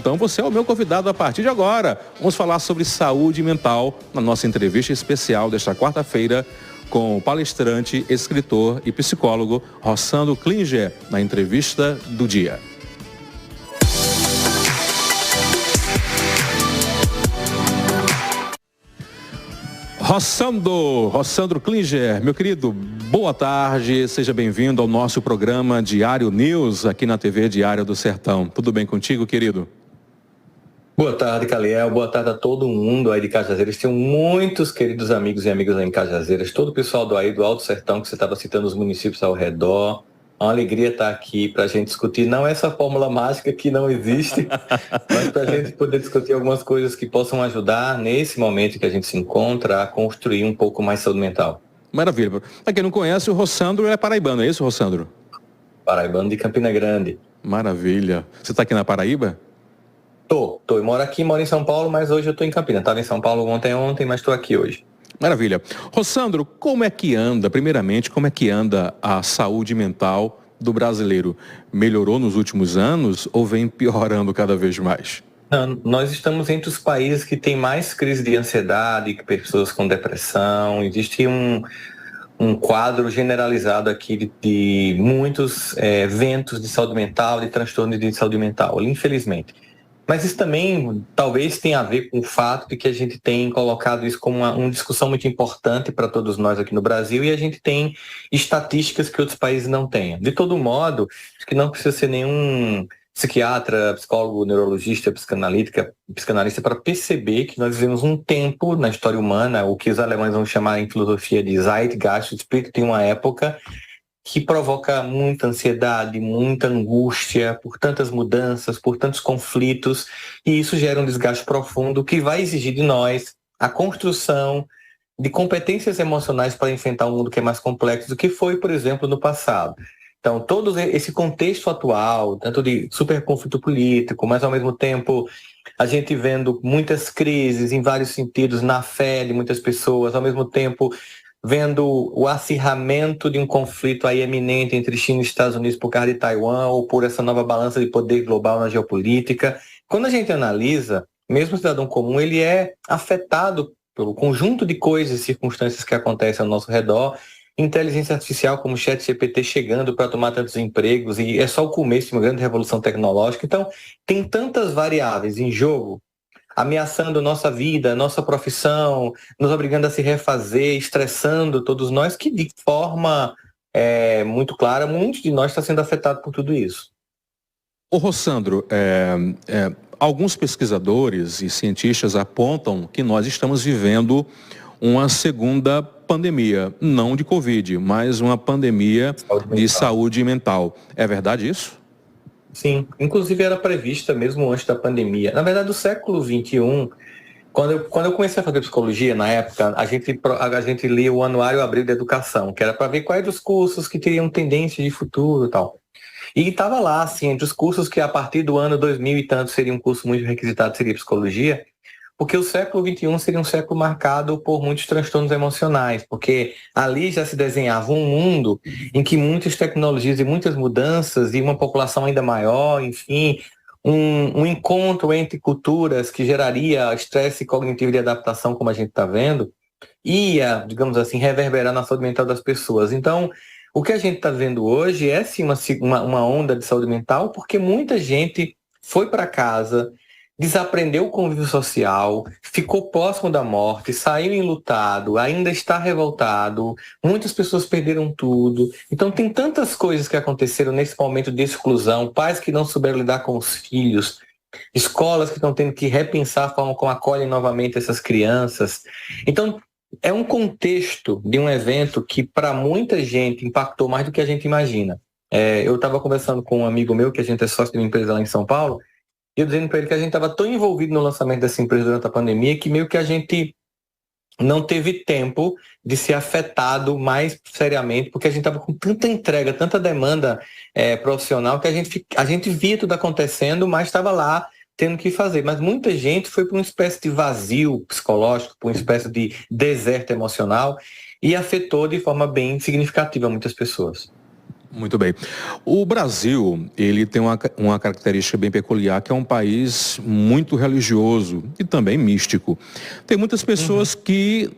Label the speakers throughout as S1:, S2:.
S1: Então você é o meu convidado a partir de agora. Vamos falar sobre saúde mental na nossa entrevista especial desta quarta-feira com o palestrante, escritor e psicólogo Rossandro Klinger, na entrevista do dia. Rossandro Klinger, meu querido, boa tarde, seja bem-vindo ao nosso programa Diário News, aqui na TV Diário do Sertão. Tudo bem contigo, querido?
S2: Boa tarde, Caliel. Boa tarde a todo mundo aí de Cajazeiras. Tenho muitos queridos amigos e amigas aí em Cajazeiras, todo o pessoal do Alto Sertão, que você estava citando os municípios ao redor. É uma alegria estar aqui para a gente discutir, não essa fórmula mágica que não existe, mas para a gente poder discutir algumas coisas que possam ajudar nesse momento que a gente se encontra a construir um pouco mais saúde mental.
S1: Maravilha. Para quem não conhece, o Rossandro é paraibano, é isso, Rossandro?
S2: Paraibano de Campina Grande.
S1: Maravilha. Você está aqui na Paraíba?
S2: Tô. Eu moro aqui, moro em São Paulo, mas hoje eu estou em Campina. Estava em São Paulo ontem, mas estou aqui hoje.
S1: Maravilha. Rossandro, como é que anda a saúde mental do brasileiro? Melhorou nos últimos anos ou vem piorando cada vez mais?
S2: Não, nós estamos entre os países que têm mais crise de ansiedade, que pessoas com depressão. Existe um quadro generalizado aqui de muitos eventos de saúde mental, de transtorno de saúde mental, infelizmente. Mas isso também talvez tenha a ver com o fato de que a gente tem colocado isso como uma discussão muito importante para todos nós aqui no Brasil e a gente tem estatísticas que outros países não têm. De todo modo, acho que não precisa ser nenhum psiquiatra, psicólogo, neurologista, psicanalista para perceber que nós vivemos um tempo na história humana, o que os alemães vão chamar em filosofia de Zeitgeist, o espírito de uma época que provoca muita ansiedade, muita angústia por tantas mudanças, por tantos conflitos, e isso gera um desgaste profundo que vai exigir de nós a construção de competências emocionais para enfrentar um mundo que é mais complexo do que foi, por exemplo, no passado. Então, todo esse contexto atual, tanto de super conflito político, mas ao mesmo tempo a gente vendo muitas crises em vários sentidos na fé de muitas pessoas, ao mesmo tempo vendo o acirramento de um conflito aí eminente entre China e Estados Unidos por causa de Taiwan ou por essa nova balança de poder global na geopolítica. Quando a gente analisa, mesmo o cidadão comum, ele é afetado pelo conjunto de coisas e circunstâncias que acontecem ao nosso redor. Inteligência artificial como o ChatGPT chegando para tomar tantos empregos, e é só o começo de uma grande revolução tecnológica. Então, tem tantas variáveis em jogo ameaçando nossa vida, nossa profissão, nos obrigando a se refazer, estressando todos nós, que de forma muito clara, muitos de nós está sendo afetado por tudo isso.
S1: Ô Rossandro, alguns pesquisadores e cientistas apontam que nós estamos vivendo uma segunda pandemia, não de Covid, mas uma pandemia de saúde mental. É verdade isso?
S2: Sim, inclusive era prevista mesmo antes da pandemia. Na verdade, do século XXI, quando eu comecei a fazer psicologia, na época, a gente lia o Anuário Abril da Educação, que era para ver quais os cursos que teriam tendência de futuro e tal. E estava lá, assim, entre os cursos que a partir do ano 2000 e tanto seria um curso muito requisitado, seria psicologia, porque o século XXI seria um século marcado por muitos transtornos emocionais, porque ali já se desenhava um mundo em que muitas tecnologias e muitas mudanças e uma população ainda maior, enfim, um encontro entre culturas que geraria estresse cognitivo de adaptação, como a gente está vendo, ia, digamos assim, reverberar na saúde mental das pessoas. Então, o que a gente está vendo hoje é sim uma onda de saúde mental, porque muita gente foi para casa, desaprendeu o convívio social, ficou próximo da morte, saiu enlutado, ainda está revoltado, muitas pessoas perderam tudo. Então tem tantas coisas que aconteceram nesse momento de exclusão, pais que não souberam lidar com os filhos, escolas que estão tendo que repensar a forma como acolhem novamente essas crianças. Então é um contexto de um evento que para muita gente impactou mais do que a gente imagina. Eu estava conversando com um amigo meu, que a gente é sócio de uma empresa lá em São Paulo, e eu dizendo para ele que a gente estava tão envolvido no lançamento dessa empresa durante a pandemia que meio que a gente não teve tempo de ser afetado mais seriamente, porque a gente estava com tanta entrega, tanta demanda profissional, que a gente via tudo acontecendo, mas estava lá tendo que fazer. Mas muita gente foi para uma espécie de vazio psicológico, para uma espécie de deserto emocional, e afetou de forma bem significativa muitas pessoas.
S1: Muito bem. O Brasil, ele tem uma característica bem peculiar, que é um país muito religioso e também místico. Tem muitas pessoas que,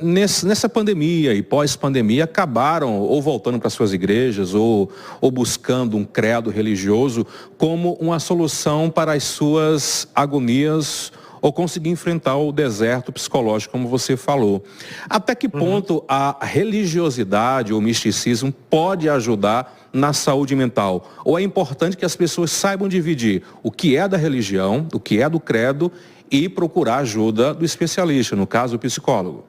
S1: nessa pandemia e pós-pandemia, acabaram ou voltando para suas igrejas ou buscando um credo religioso como uma solução para as suas agonias ou conseguir enfrentar o deserto psicológico, como você falou. Até que ponto a religiosidade ou misticismo pode ajudar na saúde mental? Ou é importante que as pessoas saibam dividir o que é da religião, o que é do credo e procurar ajuda do especialista, no caso o psicólogo?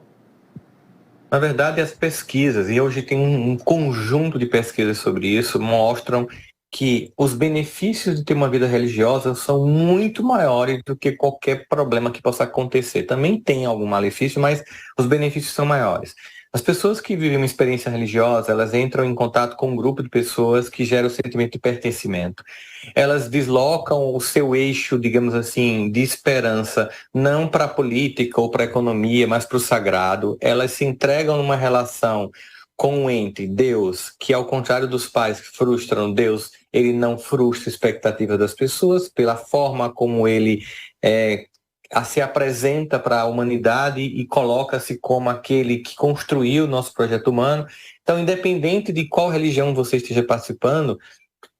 S2: Na verdade, as pesquisas, e hoje tem um conjunto de pesquisas sobre isso, mostram que os benefícios de ter uma vida religiosa são muito maiores do que qualquer problema que possa acontecer. Também tem algum malefício, mas os benefícios são maiores. As pessoas que vivem uma experiência religiosa, elas entram em contato com um grupo de pessoas que gera o sentimento de pertencimento. Elas deslocam o seu eixo, digamos assim, de esperança, não para a política ou para a economia, mas para o sagrado. Elas se entregam numa relação com o ente, Deus, que ao contrário dos pais que frustram Deus, ele não frustra a expectativa das pessoas pela forma como ele se apresenta para a humanidade e coloca-se como aquele que construiu o nosso projeto humano. Então, independente de qual religião você esteja participando,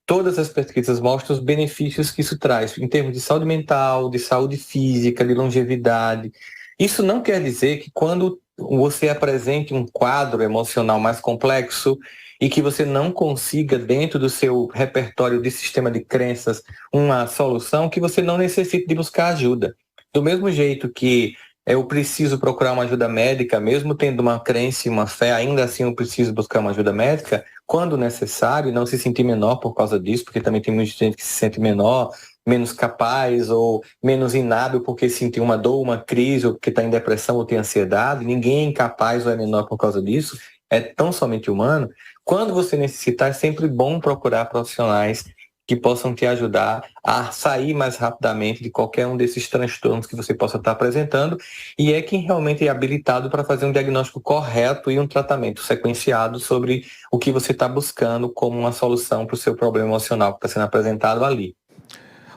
S2: todas as pesquisas mostram os benefícios que isso traz, em termos de saúde mental, de saúde física, de longevidade. Isso não quer dizer que quando você apresente um quadro emocional mais complexo e que você não consiga, dentro do seu repertório de sistema de crenças, uma solução, que você não necessite de buscar ajuda. Do mesmo jeito que eu preciso procurar uma ajuda médica, mesmo tendo uma crença e uma fé, ainda assim eu preciso buscar uma ajuda médica, quando necessário, e não se sentir menor por causa disso, porque também tem muita gente que se sente menor, menos capaz ou menos inábil porque sentiu uma dor, uma crise, ou porque está em depressão ou tem ansiedade. Ninguém é incapaz ou é menor por causa disso, é tão somente humano. Quando você necessitar, é sempre bom procurar profissionais que possam te ajudar a sair mais rapidamente de qualquer um desses transtornos que você possa estar apresentando, e é quem realmente é habilitado para fazer um diagnóstico correto e um tratamento sequenciado sobre o que você está buscando como uma solução para o seu problema emocional que está sendo apresentado ali.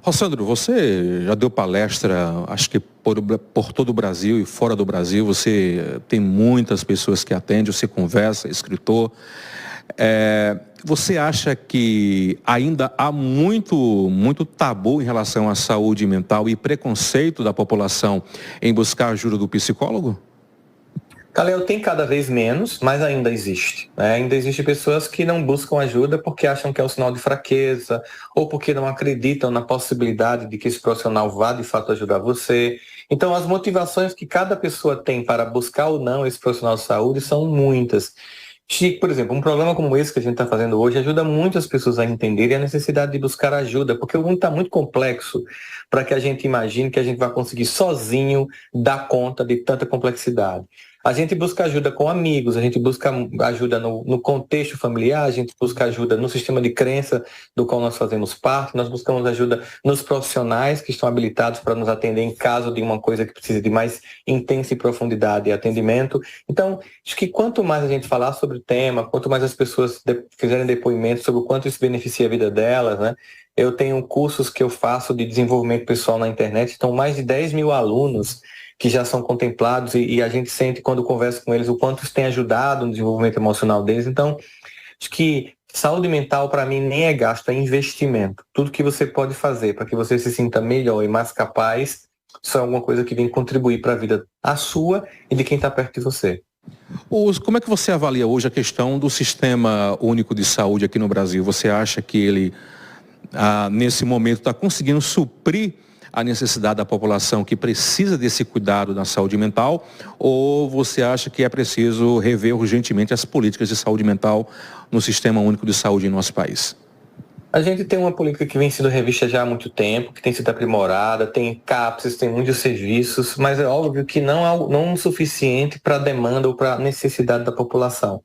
S1: Rossandro, você já deu palestra, acho que por todo o Brasil e fora do Brasil, você tem muitas pessoas que atende, você conversa, é escritor. Você acha que ainda há muito tabu em relação à saúde mental e preconceito da população em buscar ajuda do psicólogo?
S2: Calil, tem cada vez menos, mas ainda existe. Né? Ainda existem pessoas que não buscam ajuda porque acham que é um sinal de fraqueza ou porque não acreditam na possibilidade de que esse profissional vá de fato ajudar você. Então, as motivações que cada pessoa tem para buscar ou não esse profissional de saúde são muitas. Chico, por exemplo, um programa como esse que a gente está fazendo hoje ajuda muitas pessoas a entenderem a necessidade de buscar ajuda, porque o mundo está muito complexo para que a gente imagine que a gente vai conseguir sozinho dar conta de tanta complexidade. A gente busca ajuda com amigos, a gente busca ajuda no contexto familiar, a gente busca ajuda no sistema de crença do qual nós fazemos parte, nós buscamos ajuda nos profissionais que estão habilitados para nos atender em caso de uma coisa que precise de mais intensa profundidade e atendimento. Então, acho que quanto mais a gente falar sobre o tema, quanto mais as pessoas fizerem depoimentos sobre o quanto isso beneficia a vida delas, né? Eu tenho cursos que eu faço de desenvolvimento pessoal na internet, então mais de 10 mil alunos que já são contemplados e a gente sente quando conversa com eles o quanto isso tem ajudado no desenvolvimento emocional deles. Então, acho que saúde mental para mim nem é gasto, é investimento. Tudo que você pode fazer para que você se sinta melhor e mais capaz, isso é alguma coisa que vem contribuir para a vida a sua e de quem está perto de você.
S1: Como é que você avalia hoje a questão do Sistema Único de Saúde aqui no Brasil? Você acha que ele, nesse momento, está conseguindo suprir a necessidade da população que precisa desse cuidado na saúde mental, ou você acha que é preciso rever urgentemente as políticas de saúde mental no Sistema Único de Saúde em nosso país?
S2: A gente tem uma política que vem sendo revista já há muito tempo, que tem sido aprimorada, tem CAPS, tem muitos serviços, mas é óbvio que não é o suficiente para a demanda ou para a necessidade da população.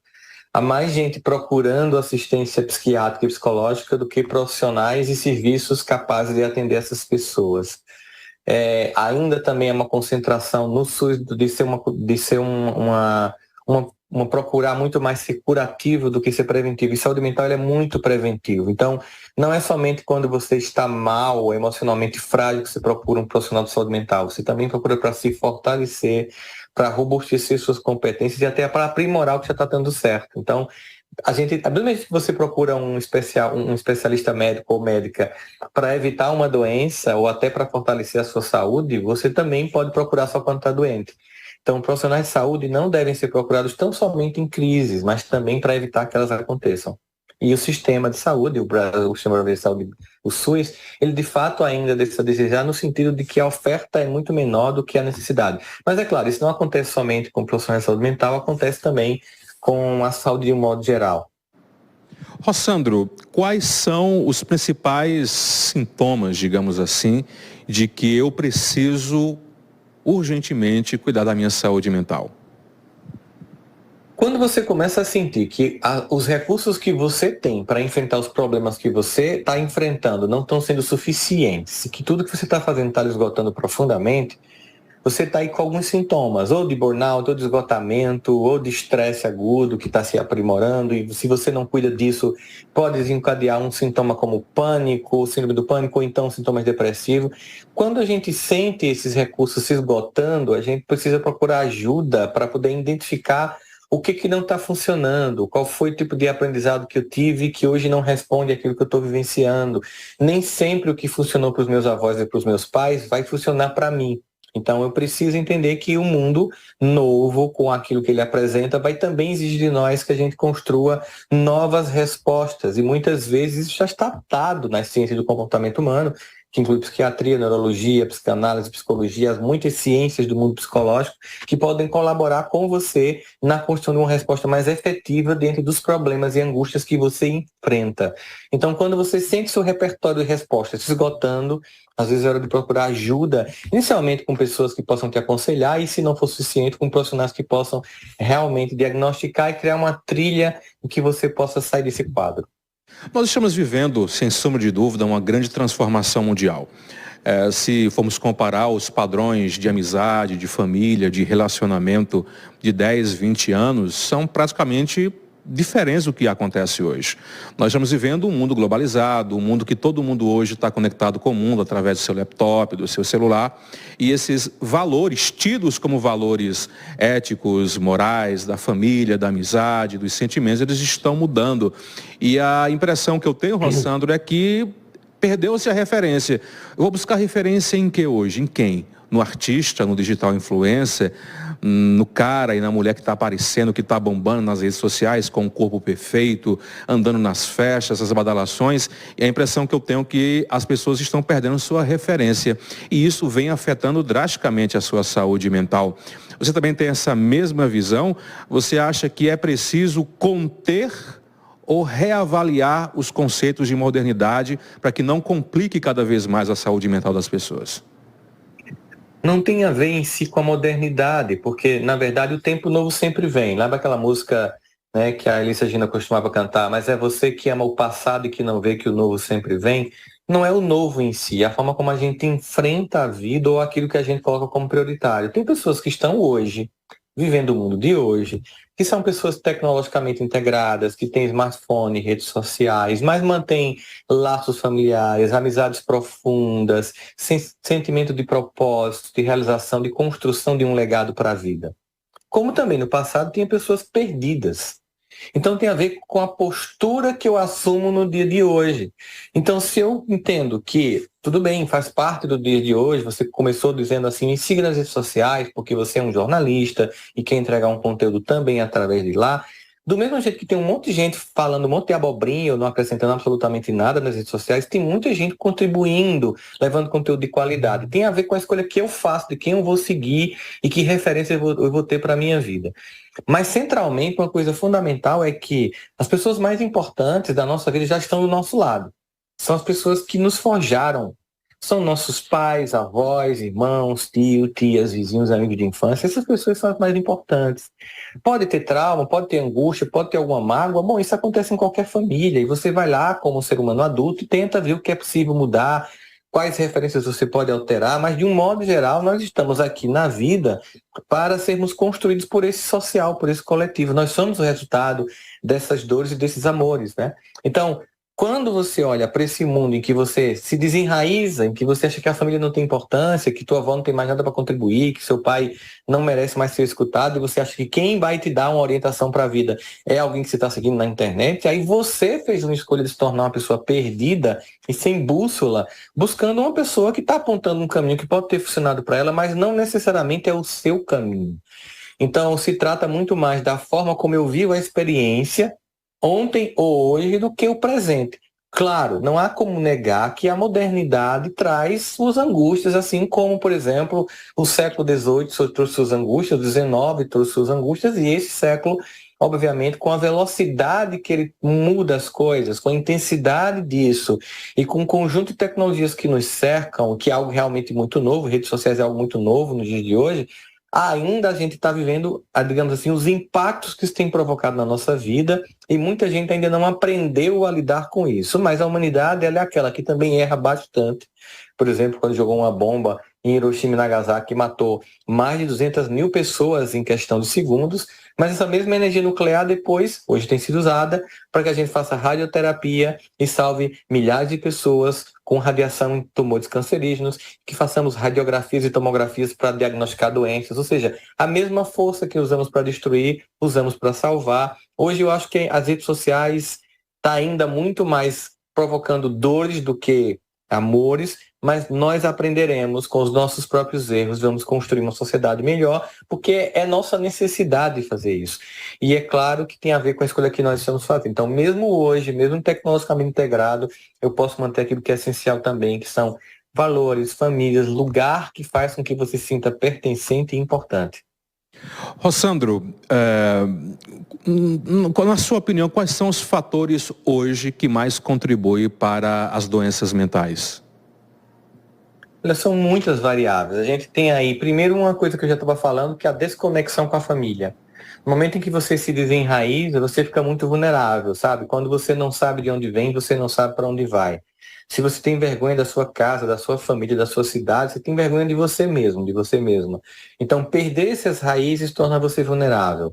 S2: Há mais gente procurando assistência psiquiátrica e psicológica do que profissionais e serviços capazes de atender essas pessoas. Ainda também é uma concentração no SUS de ser uma procurar muito mais ser curativo do que ser preventivo. E saúde mental é muito preventivo. Então, não é somente quando você está mal, emocionalmente frágil, que você procura um profissional de saúde mental. Você também procura para se fortalecer, para robustecer suas competências e até para aprimorar o que já está dando certo. Então, a mesma vez que você procura um especialista médico ou médica para evitar uma doença ou até para fortalecer a sua saúde, você também pode procurar só quando está doente. Então, profissionais de saúde não devem ser procurados tão somente em crises, mas também para evitar que elas aconteçam. E o sistema de saúde, o Sistema Brasileiro de Saúde, o SUS, ele de fato ainda deixa a desejar no sentido de que a oferta é muito menor do que a necessidade. Mas é claro, isso não acontece somente com profissionais de saúde mental, acontece também com a saúde de um modo geral.
S1: Rossandro, quais são os principais sintomas, digamos assim, de que eu preciso urgentemente cuidar da minha saúde mental?
S2: Quando você começa a sentir que os recursos que você tem para enfrentar os problemas que você está enfrentando não estão sendo suficientes, que tudo que você está fazendo está esgotando profundamente, você está aí com alguns sintomas, ou de burnout, ou de esgotamento, ou de estresse agudo que está se aprimorando, e se você não cuida disso, pode desencadear um sintoma como pânico, síndrome do pânico, ou então sintomas depressivos. Quando a gente sente esses recursos se esgotando, a gente precisa procurar ajuda para poder identificar o que não está funcionando, qual foi o tipo de aprendizado que eu tive que hoje não responde àquilo que eu estou vivenciando. Nem sempre o que funcionou para os meus avós e para os meus pais vai funcionar para mim. Então eu preciso entender que o mundo novo, com aquilo que ele apresenta, vai também exigir de nós que a gente construa novas respostas. E muitas vezes isso já está dado nas ciências do comportamento humano, que inclui psiquiatria, neurologia, psicanálise, psicologia, as muitas ciências do mundo psicológico que podem colaborar com você na construção de uma resposta mais efetiva dentro dos problemas e angústias que você enfrenta. Então, quando você sente seu repertório de respostas se esgotando, às vezes é hora de procurar ajuda, inicialmente com pessoas que possam te aconselhar e, se não for suficiente, com profissionais que possam realmente diagnosticar e criar uma trilha em que você possa sair desse quadro.
S1: Nós estamos vivendo, sem sombra de dúvida, uma grande transformação mundial. Se formos comparar os padrões de amizade, de família, de relacionamento de 10, 20 anos, são praticamente diferentes do que acontece hoje. Nós estamos vivendo um mundo globalizado, um mundo que todo mundo hoje está conectado com o mundo através do seu laptop, do seu celular, e esses valores, tidos como valores éticos, morais, da família, da amizade, dos sentimentos, eles estão mudando. E a impressão que eu tenho, Rossandro, é que perdeu-se a referência. Eu vou buscar referência em que hoje? Em quem? No artista, no digital influencer, no cara e na mulher que está aparecendo, que está bombando nas redes sociais com o corpo perfeito, andando nas festas, as badalações. E a impressão que eu tenho é que as pessoas estão perdendo sua referência. E isso vem afetando drasticamente a sua saúde mental. Você também tem essa mesma visão? Você acha que é preciso conter ou reavaliar os conceitos de modernidade para que não complique cada vez mais a saúde mental das pessoas?
S2: Não tem a ver em si com a modernidade, porque, na verdade, o tempo novo sempre vem. Lembra aquela música, né, que a Elis Regina costumava cantar, mas é você que ama o passado e que não vê que o novo sempre vem? Não é o novo em si, é a forma como a gente enfrenta a vida ou aquilo que a gente coloca como prioritário. Tem pessoas que estão hoje, vivendo o mundo de hoje, que são pessoas tecnologicamente integradas, que têm smartphone, redes sociais, mas mantêm laços familiares, amizades profundas, sentimento de propósito, de realização, de construção de um legado para a vida. Como também no passado tinha pessoas perdidas. Então tem a ver com a postura que eu assumo no dia de hoje. Então, se eu entendo que, tudo bem, faz parte do dia de hoje, você começou dizendo assim, me siga nas redes sociais, porque você é um jornalista e quer entregar um conteúdo também através de lá. Do mesmo jeito que tem um monte de gente falando um monte de abobrinha ou não acrescentando absolutamente nada nas redes sociais, tem muita gente contribuindo, levando conteúdo de qualidade. Tem a ver com a escolha que eu faço, de quem eu vou seguir e que referência eu vou ter para a minha vida. Mas, centralmente, uma coisa fundamental é que as pessoas mais importantes da nossa vida já estão do nosso lado. São as pessoas que nos forjaram. São nossos pais, avós, irmãos, tios, tias, vizinhos, amigos de infância. Essas pessoas são as mais importantes. Pode ter trauma, pode ter angústia, pode ter alguma mágoa. Bom, isso acontece em qualquer família. E você vai lá, como um ser humano adulto, e tenta ver o que é possível mudar, quais referências você pode alterar, mas de um modo geral nós estamos aqui na vida para sermos construídos por esse social, por esse coletivo. Nós somos o resultado dessas dores e desses amores, né? Então, quando você olha para esse mundo em que você se desenraiza, em que você acha que a família não tem importância, que tua avó não tem mais nada para contribuir, que seu pai não merece mais ser escutado, e você acha que quem vai te dar uma orientação para a vida é alguém que você está seguindo na internet, aí você fez uma escolha de se tornar uma pessoa perdida e sem bússola, buscando uma pessoa que está apontando um caminho que pode ter funcionado para ela, mas não necessariamente é o seu caminho. Então, se trata muito mais da forma como eu vivo a experiência ontem ou hoje do que o presente. Claro, não há como negar que a modernidade traz suas angústias, assim como, por exemplo, o século XVIII trouxe suas angústias, o XIX trouxe suas angústias, e esse século, obviamente, com a velocidade que ele muda as coisas, com a intensidade disso, e com o conjunto de tecnologias que nos cercam, que é algo realmente muito novo, redes sociais é algo muito novo nos dias de hoje, ainda a gente está vivendo, digamos assim, os impactos que isso tem provocado na nossa vida, e muita gente ainda não aprendeu a lidar com isso. Mas a humanidade, ela é aquela que também erra bastante. Por exemplo, quando jogou uma bomba em Hiroshima e Nagasaki, que matou mais de 200 mil pessoas em questão de segundos, mas essa mesma energia nuclear depois, hoje tem sido usada para que a gente faça radioterapia e salve milhares de pessoas com radiação em tumores cancerígenos, que façamos radiografias e tomografias para diagnosticar doenças, ou seja, a mesma força que usamos para destruir, usamos para salvar. Hoje eu acho que as redes sociais estão ainda muito mais provocando dores do que amores, mas nós aprenderemos com os nossos próprios erros, vamos construir uma sociedade melhor, porque é nossa necessidade fazer isso. E é claro que tem a ver com a escolha que nós estamos fazendo. Então, mesmo hoje, mesmo tecnologicamente integrado, eu posso manter aquilo que é essencial também, que são valores, famílias, lugar que faz com que você se sinta pertencente e importante.
S1: Rossandro, na sua opinião, quais são os fatores hoje que mais contribuem para as doenças mentais?
S2: São muitas variáveis. A gente tem aí, primeiro, uma coisa que eu já estava falando, que é a desconexão com a família. No momento em que você se desenraiza, você fica muito vulnerável, sabe? Quando você não sabe de onde vem, você não sabe para onde vai. Se você tem vergonha da sua casa, da sua família, da sua cidade, você tem vergonha de você mesmo, de você mesma. Então, perder essas raízes torna você vulnerável.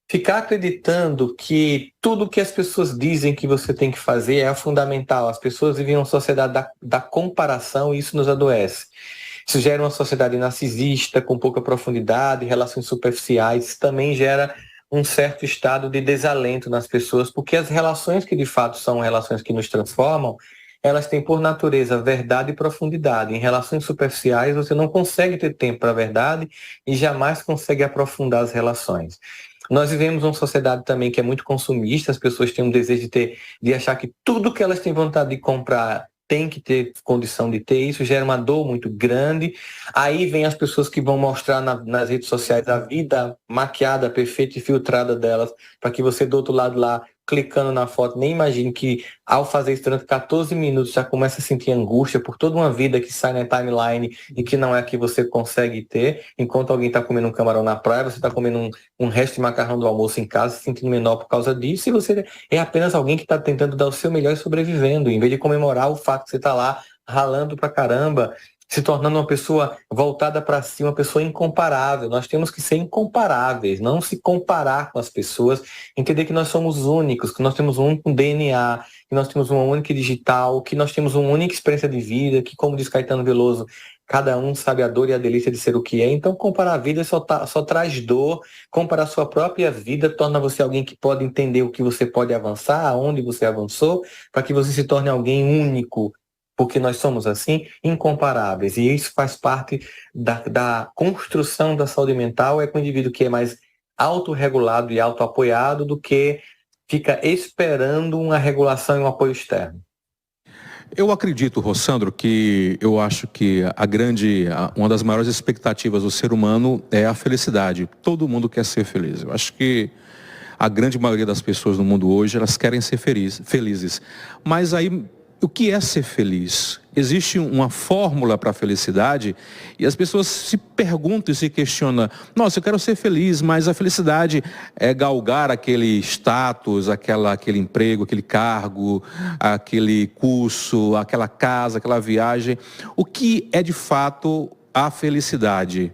S2: Ficar acreditando que tudo que as pessoas dizem que você tem que fazer é fundamental. As pessoas vivem uma sociedade da comparação e isso nos adoece. Isso gera uma sociedade narcisista, com pouca profundidade, relações superficiais. Isso também gera um certo estado de desalento nas pessoas, porque as relações que de fato são relações que nos transformam, elas têm por natureza verdade e profundidade. Em relações superficiais, você não consegue ter tempo para a verdade e jamais consegue aprofundar as relações. Nós vivemos uma sociedade também que é muito consumista, as pessoas têm um desejo de achar que tudo que elas têm vontade de comprar tem que ter condição de ter, isso gera uma dor muito grande. Aí vem as pessoas que vão mostrar nas redes sociais a vida maquiada, perfeita e filtrada delas, para que você do outro lado lá, clicando na foto, nem imagine que ao fazer isso durante 14 minutos já começa a sentir angústia por toda uma vida que sai na timeline e que não é a que você consegue ter, enquanto alguém está comendo um camarão na praia, você está comendo um resto de macarrão do almoço em casa, se sentindo menor por causa disso, e você é apenas alguém que está tentando dar o seu melhor e sobrevivendo, em vez de comemorar o fato que você está lá ralando pra caramba, se tornando uma pessoa voltada para si, uma pessoa incomparável. Nós temos que ser incomparáveis, não se comparar com as pessoas, entender que nós somos únicos, que nós temos um único DNA, que nós temos uma única digital, que nós temos uma única experiência de vida, que, como diz Caetano Veloso, cada um sabe a dor e a delícia de ser o que é. Então, comparar a vida só traz dor. Comparar a sua própria vida torna você alguém que pode entender o que você pode avançar, aonde você avançou, para que você se torne alguém único, porque nós somos, assim, incomparáveis. E isso faz parte da construção da saúde mental, é com o indivíduo que é mais autorregulado e autoapoiado do que fica esperando uma regulação e um apoio externo.
S1: Eu acredito, Rossandro, que eu acho que uma das maiores expectativas do ser humano é a felicidade. Todo mundo quer ser feliz. Eu acho que a grande maioria das pessoas no mundo hoje, elas querem ser felizes. Mas aí o que é ser feliz? Existe uma fórmula para a felicidade e as pessoas se perguntam e se questionam: nossa, eu quero ser feliz, mas a felicidade é galgar aquele status, aquele emprego, aquele cargo, aquele curso, aquela casa, aquela viagem. O que é de fato a felicidade?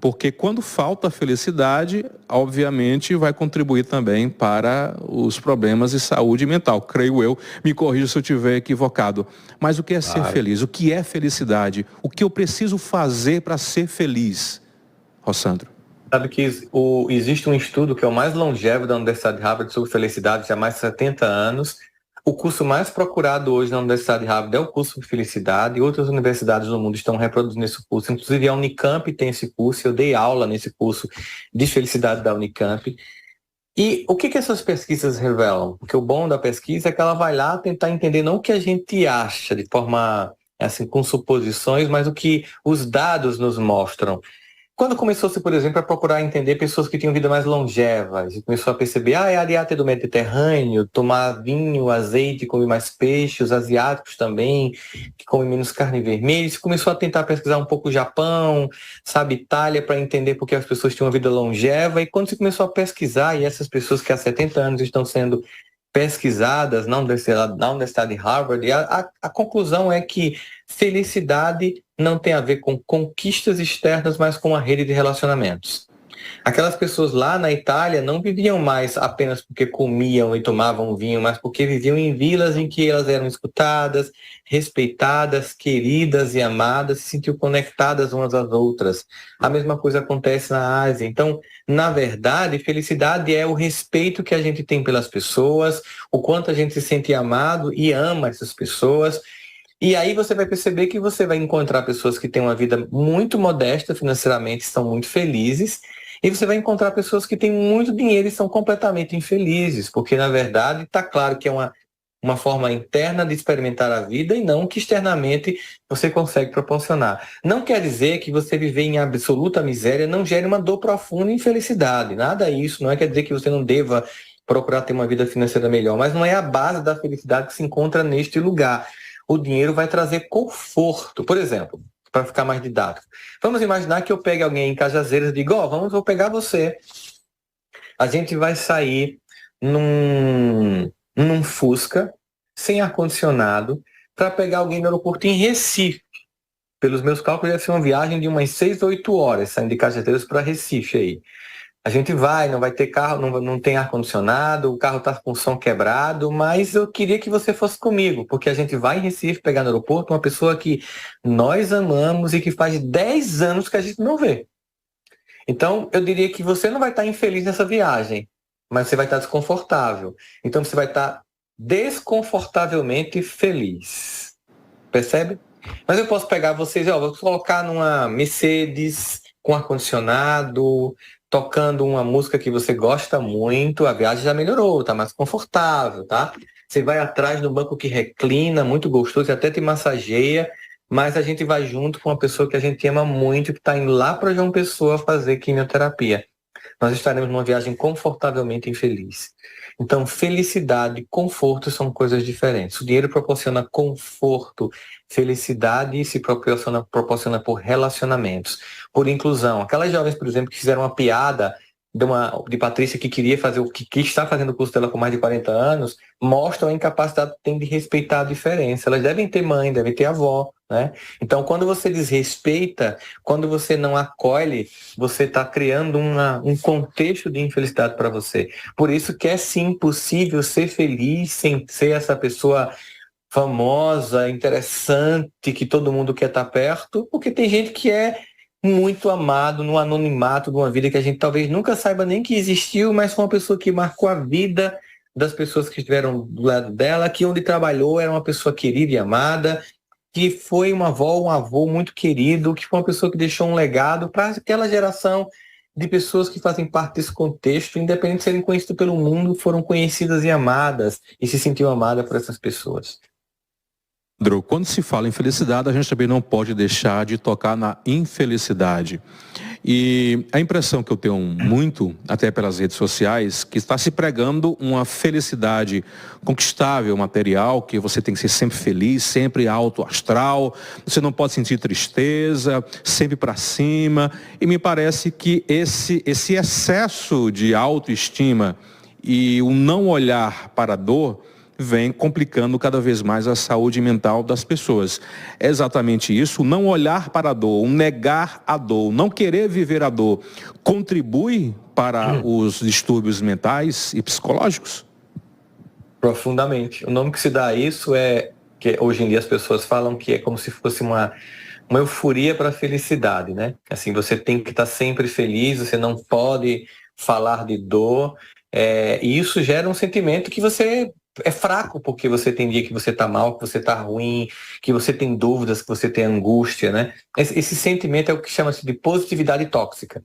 S1: Porque quando falta felicidade, obviamente vai contribuir também para os problemas de saúde mental. Creio eu, me corrija se eu estiver equivocado. Mas o que é ser feliz? O que é felicidade? O que eu preciso fazer para ser feliz? Rossandro.
S2: Sabe que existe um estudo que é o mais longevo da Universidade de Harvard sobre felicidade, já há mais de 70 anos. O curso mais procurado hoje na Universidade de Harvard é o curso de felicidade, e outras universidades do mundo estão reproduzindo esse curso. Inclusive a Unicamp tem esse curso, eu dei aula nesse curso de felicidade da Unicamp. E o que essas pesquisas revelam? Porque o bom da pesquisa é que ela vai lá tentar entender não o que a gente acha de forma assim, com suposições, mas o que os dados nos mostram. Quando começou-se, por exemplo, a procurar entender pessoas que tinham vida mais longevas, e começou a perceber, é a dieta do Mediterrâneo, tomar vinho, azeite, comer mais peixe, os asiáticos também, que comem menos carne vermelha, e começou a tentar pesquisar um pouco o Japão, sabe, Itália, para entender por que as pessoas tinham uma vida longeva, e quando se começou a pesquisar, e essas pessoas que há 70 anos estão sendo pesquisadas na Universidade de Harvard, e a conclusão é que felicidade não tem a ver com conquistas externas, mas com a rede de relacionamentos. Aquelas pessoas lá na Itália não viviam mais apenas porque comiam e tomavam vinho, mas porque viviam em vilas em que elas eram escutadas, respeitadas, queridas e amadas, se sentiam conectadas umas às outras. A mesma coisa acontece na Ásia. Então, na verdade, felicidade é o respeito que a gente tem pelas pessoas, o quanto a gente se sente amado e ama essas pessoas. E aí você vai perceber que você vai encontrar pessoas que têm uma vida muito modesta financeiramente, estão muito felizes, e você vai encontrar pessoas que têm muito dinheiro e são completamente infelizes, porque na verdade está claro que é uma forma interna de experimentar a vida e não que externamente você consegue proporcionar. Não quer dizer que você viver em absoluta miséria não gere uma dor profunda e infelicidade, nada disso, não quer dizer que você não deva procurar ter uma vida financeira melhor, mas não é a base da felicidade que se encontra neste lugar. O dinheiro vai trazer conforto. Por exemplo, para ficar mais didático, vamos imaginar que eu pegue alguém em Cajazeiras e digo, vou pegar você. A gente vai sair num Fusca, sem ar-condicionado, para pegar alguém no aeroporto em Recife. Pelos meus cálculos, deve ser uma viagem de umas 6 ou 8 horas, saindo de Cajazeiras para Recife aí. A gente não vai ter carro, não tem ar-condicionado, o carro está com o som quebrado, mas eu queria que você fosse comigo, porque a gente vai em Recife pegar no aeroporto uma pessoa que nós amamos e que faz 10 anos que a gente não vê. Então, eu diria que você não vai estar infeliz nessa viagem, mas você vai estar desconfortável. Então, você vai estar desconfortavelmente feliz. Percebe? Mas eu posso pegar vocês, vou colocar numa Mercedes com ar-condicionado, tocando uma música que você gosta muito, a viagem já melhorou, tá mais confortável, tá? Você vai atrás no banco que reclina, muito gostoso, e até te massageia, mas a gente vai junto com uma pessoa que a gente ama muito, que está indo lá para João Pessoa fazer quimioterapia. Nós estaremos numa viagem confortavelmente infeliz. Então, felicidade e conforto são coisas diferentes. O dinheiro proporciona conforto, felicidade se proporciona por relacionamentos, por inclusão. Aquelas jovens, por exemplo, que fizeram uma piada de Patrícia que queria fazer que está fazendo o curso dela com mais de 40 anos, mostram a incapacidade que tem de respeitar a diferença. Elas devem ter mãe, devem ter avó, né? Então, quando você desrespeita, quando você não acolhe, você está criando um contexto de infelicidade para você. Por isso que é sim possível ser feliz sem ser essa pessoa famosa, interessante, que todo mundo quer estar perto, porque tem gente que é muito amado no anonimato de uma vida que a gente talvez nunca saiba nem que existiu, mas foi uma pessoa que marcou a vida das pessoas que estiveram do lado dela, que onde trabalhou era uma pessoa querida e amada, que foi uma avó, um avô muito querido, que foi uma pessoa que deixou um legado para aquela geração de pessoas que fazem parte desse contexto, independente de serem conhecidas pelo mundo, foram conhecidas e amadas, e se sentiu amada por essas pessoas.
S1: Andrew, quando se fala em felicidade, a gente também não pode deixar de tocar na infelicidade. E a impressão que eu tenho muito, até pelas redes sociais, que está se pregando uma felicidade conquistável, material, que você tem que ser sempre feliz, sempre alto astral, você não pode sentir tristeza, sempre para cima. E me parece que esse excesso de autoestima e o não olhar para a dor vem complicando cada vez mais a saúde mental das pessoas. É exatamente isso, não olhar para a dor, negar a dor, não querer viver a dor, contribui para os distúrbios mentais e psicológicos?
S2: Profundamente. O nome que se dá a isso é, que hoje em dia as pessoas falam que é como se fosse uma euforia para a felicidade, né? Assim, você tem que estar sempre feliz, você não pode falar de dor, e isso gera um sentimento que você é fraco, porque você tem dia que você está mal, que você está ruim, que você tem dúvidas, que você tem angústia, né? Esse sentimento é o que chama-se de positividade tóxica.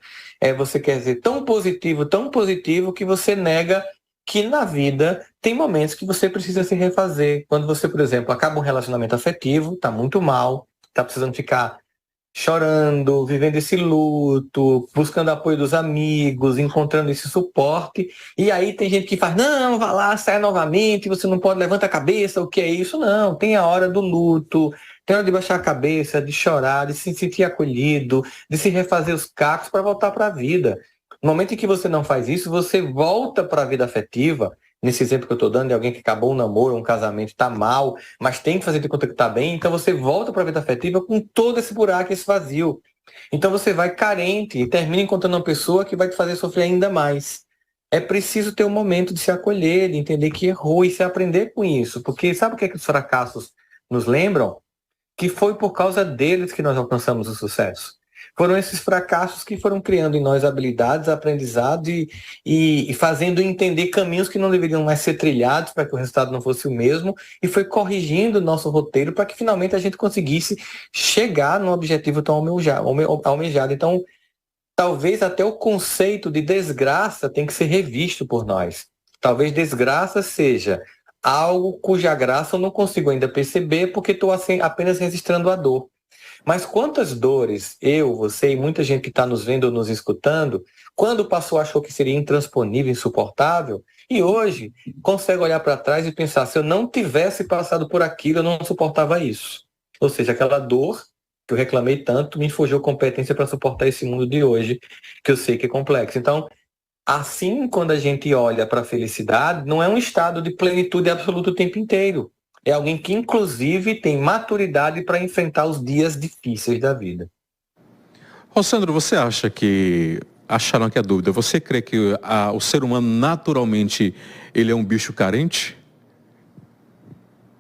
S2: Você quer ser tão positivo, que você nega que na vida tem momentos que você precisa se refazer. Quando você, por exemplo, acaba um relacionamento afetivo, está muito mal, está precisando ficar chorando, vivendo esse luto, buscando apoio dos amigos, encontrando esse suporte. E aí tem gente que faz, não, vá lá, sai novamente, você não pode, levanta a cabeça, o que é isso? Não, tem a hora do luto, tem a hora de baixar a cabeça, de chorar, de se sentir acolhido, de se refazer os cacos para voltar para a vida. No momento em que você não faz isso, você volta para a vida afetiva. Nesse exemplo que eu estou dando, de alguém que acabou um namoro, um casamento, está mal, mas tem que fazer de conta que está bem, então você volta para a vida afetiva com todo esse buraco, esse vazio. Então você vai carente e termina encontrando uma pessoa que vai te fazer sofrer ainda mais. É preciso ter um momento de se acolher, de entender que errou e se aprender com isso. Porque sabe o que é que os fracassos nos lembram? Que foi por causa deles que nós alcançamos o sucesso. Foram esses fracassos que foram criando em nós habilidades, aprendizado e fazendo entender caminhos que não deveriam mais ser trilhados para que o resultado não fosse o mesmo, e foi corrigindo o nosso roteiro para que finalmente a gente conseguisse chegar no objetivo tão almejado. Então, talvez até o conceito de desgraça tem que ser revisto por nós. Talvez desgraça seja algo cuja graça eu não consigo ainda perceber porque estou assim, apenas registrando a dor. Mas quantas dores eu, você e muita gente que está nos vendo ou nos escutando, quando passou achou que seria intransponível, insuportável, e hoje consegue olhar para trás e pensar, se eu não tivesse passado por aquilo, eu não suportava isso. Ou seja, aquela dor que eu reclamei tanto me forjou competência para suportar esse mundo de hoje, que eu sei que é complexo. Então, assim, quando a gente olha para a felicidade, não é um estado de plenitude absoluta o tempo inteiro. É alguém que, inclusive, tem maturidade para enfrentar os dias difíceis da vida.
S1: Rossandro, você acha que, acharam aqui a dúvida, você crê que o ser humano naturalmente ele é um bicho carente?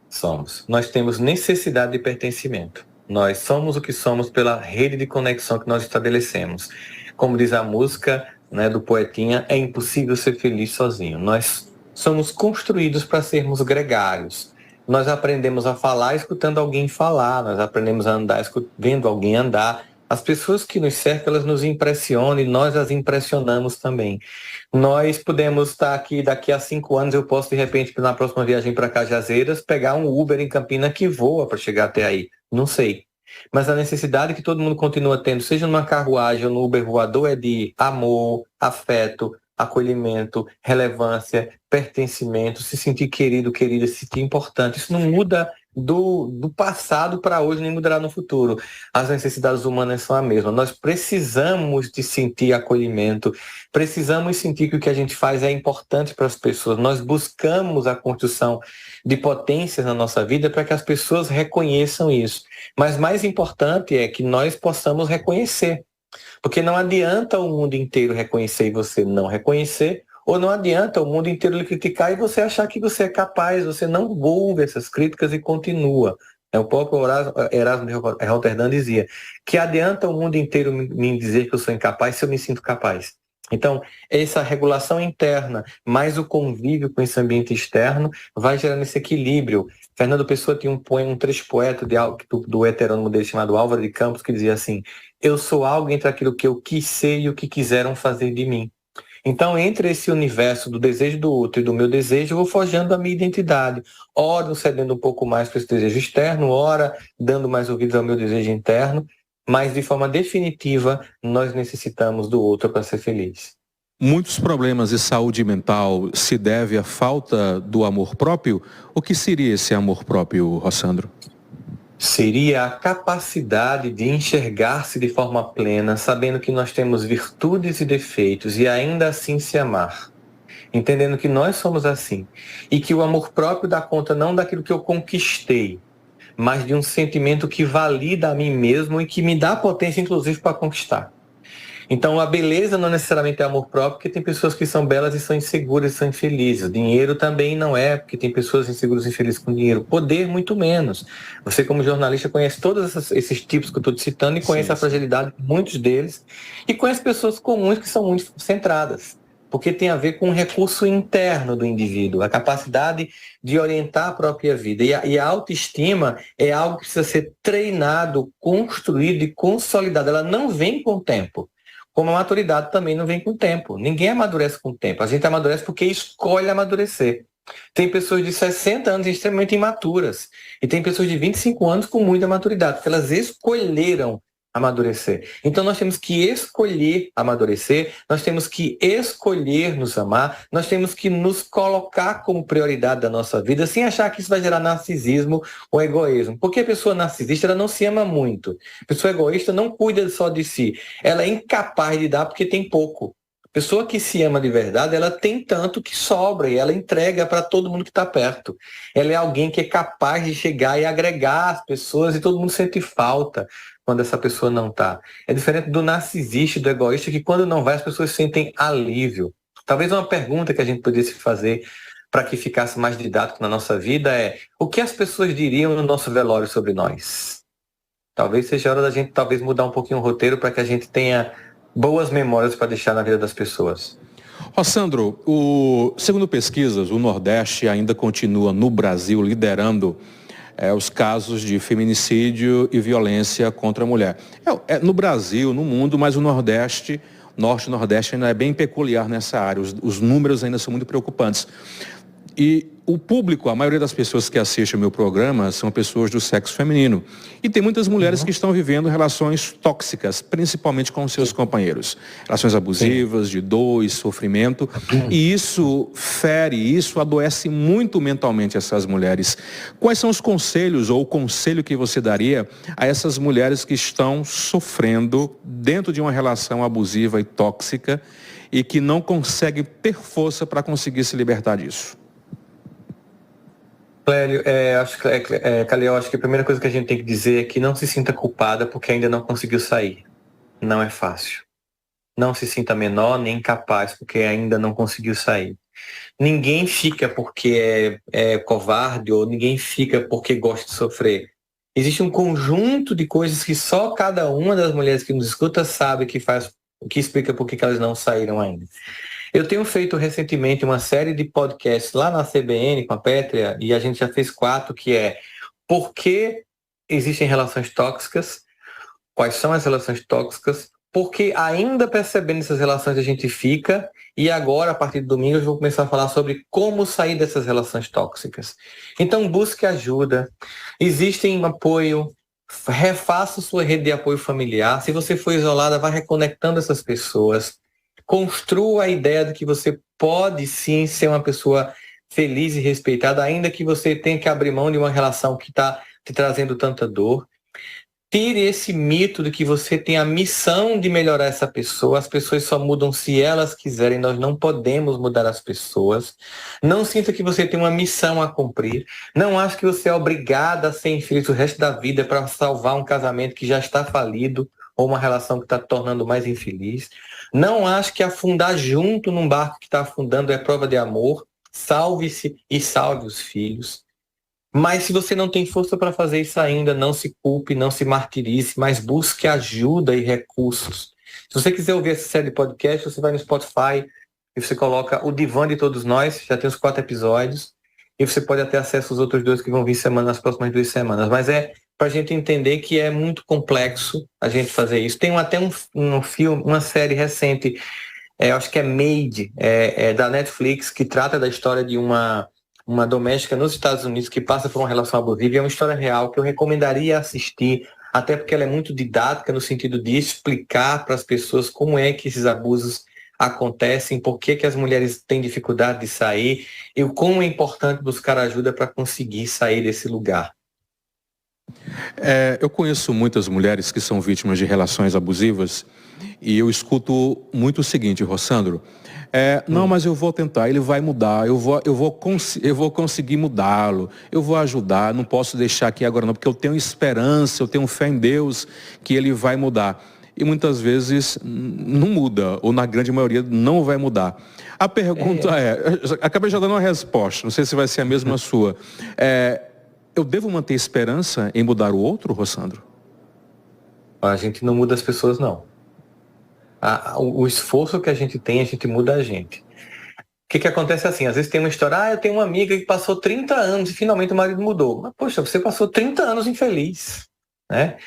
S2: Somos. Nós temos necessidade de pertencimento. Nós somos o que somos pela rede de conexão que nós estabelecemos. Como diz a música, né, do Poetinha, é impossível ser feliz sozinho. Nós somos construídos para sermos gregários. Nós aprendemos a falar escutando alguém falar, nós aprendemos a andar vendo alguém andar. As pessoas que nos cercam, elas nos impressionam e nós as impressionamos também. Nós podemos estar aqui, daqui a 5 anos eu posso, de repente, na próxima viagem para Cajazeiras, pegar um Uber em Campina que voa para chegar até aí. Não sei. Mas a necessidade que todo mundo continua tendo, seja numa carruagem ou no Uber voador, é de amor, afeto, acolhimento, relevância, pertencimento, se sentir querido, querida, se sentir importante. Isso não muda do passado para hoje, nem mudará no futuro. As necessidades humanas são as mesmas. Nós precisamos de sentir acolhimento, precisamos sentir que o que a gente faz é importante para as pessoas. Nós buscamos a construção de potências na nossa vida para que as pessoas reconheçam isso. Mas mais importante é que nós possamos reconhecer. Porque não adianta o mundo inteiro reconhecer e você não reconhecer, ou não adianta o mundo inteiro lhe criticar e você achar que você é capaz, você não ouve essas críticas e continua. O próprio Erasmo de Roterdã dizia que adianta o mundo inteiro me dizer que eu sou incapaz se eu me sinto capaz. Então, essa regulação interna, mais o convívio com esse ambiente externo, vai gerando esse equilíbrio. Fernando Pessoa tinha um trecho poeta do heterônimo dele chamado Álvaro de Campos, que dizia assim: eu sou algo entre aquilo que eu quis ser e o que quiseram fazer de mim. Então, entre esse universo do desejo do outro e do meu desejo, eu vou forjando a minha identidade. Ora cedendo um pouco mais para esse desejo externo, ora dando mais ouvidos ao meu desejo interno. mas de forma definitiva nós necessitamos do outro para ser feliz.
S1: Muitos problemas de saúde mental se devem à falta do amor próprio? O que seria esse amor próprio, Rossandro?
S2: Seria a capacidade de enxergar-se de forma plena, sabendo que nós temos virtudes e defeitos e ainda assim se amar. Entendendo que nós somos assim. E que o amor próprio dá conta não daquilo que eu conquistei, mas de um sentimento que valida a mim mesmo e que me dá potência, inclusive, para conquistar. Então, a beleza não necessariamente é amor próprio, porque tem pessoas que são belas e são inseguras e são infelizes. O dinheiro também não é, porque tem pessoas inseguras e infelizes com dinheiro. Poder, muito menos. Você, como jornalista, conhece todos esses tipos que eu estou te citando e conhece a fragilidade de muitos deles. E conhece pessoas comuns que são muito centradas, porque tem a ver com o recurso interno do indivíduo, a capacidade de orientar a própria vida. E a autoestima é algo que precisa ser treinado, construído e consolidado. Ela não vem com o tempo. Como a maturidade também não vem com o tempo. Ninguém amadurece com o tempo. A gente amadurece porque escolhe amadurecer. Tem pessoas de 60 anos extremamente imaturas. E tem pessoas de 25 anos com muita maturidade, porque elas escolheram amadurecer. Então nós temos que escolher amadurecer, nós temos que escolher nos amar, nós temos que nos colocar como prioridade da nossa vida, sem achar que isso vai gerar narcisismo ou egoísmo. Porque a pessoa narcisista, ela não se ama muito. A pessoa egoísta não cuida só de si. Ela é incapaz de dar porque tem pouco. A pessoa que se ama de verdade, ela tem tanto que sobra e ela entrega para todo mundo que está perto. Ela é alguém que é capaz de chegar e agregar as pessoas e todo mundo sente falta quando essa pessoa não está. É diferente do narcisista e do egoísta, que quando não vai as pessoas sentem alívio. Talvez uma pergunta que a gente poderia se fazer para que ficasse mais didático na nossa vida é: o que as pessoas diriam no nosso velório sobre nós? Talvez seja a hora da gente mudar um pouquinho o roteiro para que a gente tenha boas memórias para deixar na vida das pessoas.
S1: Rossandro, segundo pesquisas, o Nordeste ainda continua no Brasil liderando os casos de feminicídio e violência contra a mulher. No Brasil, no mundo, mas o Nordeste, Norte e Nordeste ainda é bem peculiar nessa área. Os números ainda são muito preocupantes. E o público, a maioria das pessoas que assistem ao meu programa são pessoas do sexo feminino. E tem muitas mulheres que estão vivendo relações tóxicas, principalmente com seus companheiros. Relações abusivas, de dor e sofrimento. E isso fere, isso adoece muito mentalmente essas mulheres. Quais são os conselhos ou o conselho que você daria a essas mulheres que estão sofrendo dentro de uma relação abusiva e tóxica e que não conseguem ter força para conseguir se libertar disso?
S2: Clélio, Calil, acho que a primeira coisa que a gente tem que dizer é que não se sinta culpada porque ainda não conseguiu sair. Não é fácil. Não se sinta menor nem incapaz porque ainda não conseguiu sair. Ninguém fica porque é covarde ou ninguém fica porque gosta de sofrer. Existe um conjunto de coisas que só cada uma das mulheres que nos escuta sabe que explica por que elas não saíram ainda. Eu tenho feito recentemente uma série de podcasts lá na CBN com a Pétria, e a gente já fez 4, que é: por que existem relações tóxicas, quais são as relações tóxicas, porque ainda percebendo essas relações a gente fica, e agora, a partir do domingo, eu vou começar a falar sobre como sair dessas relações tóxicas. Então, busque ajuda, existe um apoio, refaça sua rede de apoio familiar. Se você for isolada, vá reconectando essas pessoas. Construa a ideia de que você pode sim ser uma pessoa feliz e respeitada, ainda que você tenha que abrir mão de uma relação que está te trazendo tanta dor. Tire esse mito de que você tem a missão de melhorar essa pessoa. As pessoas só mudam se elas quiserem, nós não podemos mudar as pessoas. Não sinta que você tem uma missão a cumprir. Não ache que você é obrigada a ser infeliz o resto da vida para salvar um casamento que já está falido ou uma relação que está te tornando mais infeliz. Não ache que afundar junto num barco que está afundando é prova de amor. Salve-se e salve os filhos. Mas se você não tem força para fazer isso ainda, não se culpe, não se martirize, mas busque ajuda e recursos. Se você quiser ouvir essa série de podcast, você vai no Spotify e você coloca O Divã de Todos Nós, já tem os 4 episódios, e você pode ter acesso aos outros 2 que vão vir nas próximas 2 semanas. Mas é para a gente entender que é muito complexo a gente fazer isso. Tem até um filme, uma série recente, acho que é Made, da Netflix, que trata da história de uma doméstica nos Estados Unidos que passa por uma relação abusiva. É uma história real que eu recomendaria assistir até porque ela é muito didática no sentido de explicar para as pessoas como é que esses abusos acontecem, por que que as mulheres têm dificuldade de sair e o como é importante buscar ajuda para conseguir sair desse lugar.
S1: Eu conheço muitas mulheres que são vítimas de relações abusivas e eu escuto muito o seguinte, Rossandro, não, mas eu vou tentar, ele vai mudar, eu vou conseguir mudá-lo, eu vou ajudar, não posso deixar aqui agora não, porque eu tenho esperança, eu tenho fé em Deus que ele vai mudar. E muitas vezes não muda, ou na grande maioria não vai mudar. A pergunta acabei já dando uma resposta, não sei se vai ser a mesma sua. Eu devo manter esperança em mudar o outro, Rossandro?
S2: A gente não muda as pessoas, não. O esforço que a gente tem, a gente muda a gente. O que acontece assim? Às vezes tem uma história, eu tenho uma amiga que passou 30 anos e finalmente o marido mudou. Mas, poxa, você passou 30 anos infeliz, né?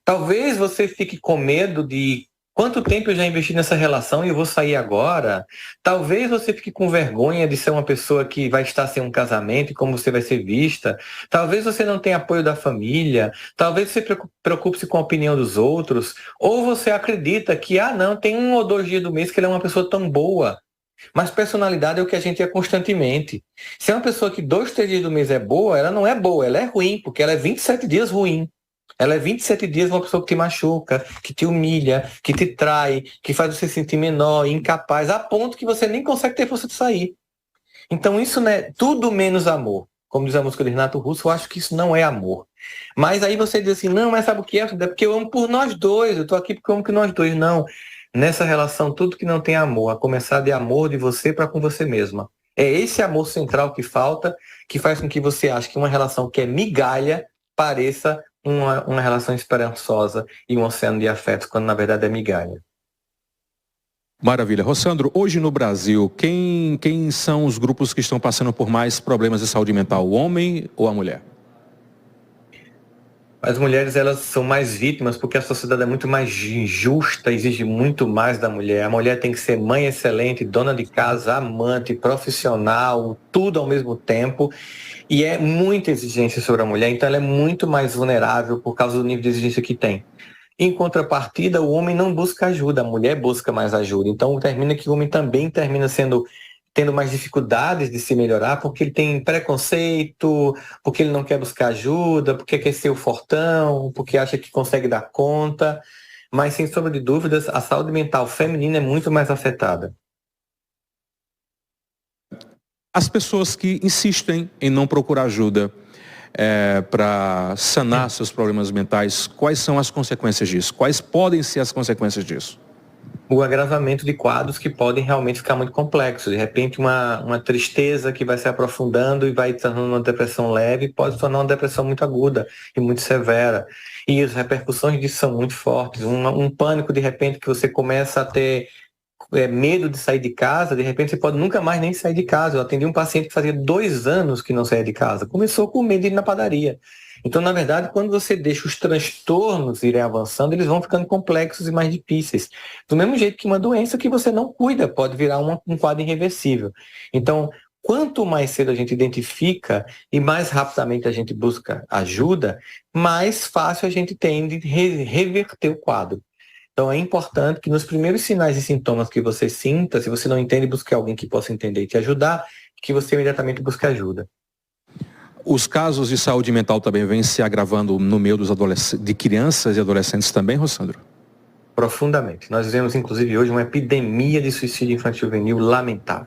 S2: Talvez você fique com medo de quanto tempo eu já investi nessa relação e eu vou sair agora. Talvez você fique com vergonha de ser uma pessoa que vai estar sem um casamento e como você vai ser vista. Talvez você não tenha apoio da família. Talvez você preocupe-se com a opinião dos outros. Ou você acredita que, não, tem 1 ou 2 dias do mês que ele é uma pessoa tão boa. Mas personalidade é o que a gente é constantemente. Se é uma pessoa que 2, 3 dias do mês é boa, ela não é boa, ela é ruim, porque ela é 27 dias ruim. Ela é 27 dias uma pessoa que te machuca, que te humilha, que te trai, que faz você se sentir menor, incapaz, a ponto que você nem consegue ter força de sair. Então isso não é tudo menos amor. Como diz a música de Renato Russo, eu acho que isso não é amor. Mas aí você diz assim, não, mas sabe o que é? É porque eu amo por nós dois, eu tô aqui porque eu amo que nós dois. Não, nessa relação, tudo que não tem amor, a começar de amor de você para com você mesma. É esse amor central que falta, que faz com que você ache que uma relação que é migalha pareça uma relação esperançosa e um oceano de afetos, quando na verdade é migalha.
S1: Maravilha. Rossandro, hoje no Brasil, quem são os grupos que estão passando por mais problemas de saúde mental, o homem ou a mulher?
S2: As mulheres, elas são mais vítimas porque a sociedade é muito mais injusta, exige muito mais da mulher. A mulher tem que ser mãe excelente, dona de casa, amante, profissional, tudo ao mesmo tempo. E é muita exigência sobre a mulher, então ela é muito mais vulnerável por causa do nível de exigência que tem. Em contrapartida, o homem não busca ajuda, a mulher busca mais ajuda. Então termina que o homem também termina tendo mais dificuldades de se melhorar, porque ele tem preconceito, porque ele não quer buscar ajuda, porque quer ser o fortão, porque acha que consegue dar conta. Mas, sem sombra de dúvidas, a saúde mental feminina é muito mais afetada.
S1: As pessoas que insistem em não procurar ajuda para sanar seus problemas mentais, quais são as consequências disso? Quais podem ser as consequências disso?
S2: O agravamento de quadros que podem realmente ficar muito complexos. De repente, uma tristeza que vai se aprofundando e vai tornando uma depressão leve, pode tornar uma depressão muito aguda e muito severa. E as repercussões disso são muito fortes. Um pânico, de repente, que você começa a ter medo de sair de casa, de repente você pode nunca mais nem sair de casa. Eu atendi um paciente que fazia 2 anos que não saía de casa. Começou com medo de ir na padaria. Então, na verdade, quando você deixa os transtornos irem avançando, eles vão ficando complexos e mais difíceis. Do mesmo jeito que uma doença que você não cuida pode virar um quadro irreversível. Então, quanto mais cedo a gente identifica e mais rapidamente a gente busca ajuda, mais fácil a gente tem de reverter o quadro. Então, é importante que nos primeiros sinais e sintomas que você sinta, se você não entende, busque alguém que possa entender e te ajudar, que você imediatamente busque ajuda.
S1: Os casos de saúde mental também vêm se agravando no meio de crianças e adolescentes também, Rossandro?
S2: Profundamente. Nós vivemos, inclusive, hoje uma epidemia de suicídio infantil juvenil lamentável.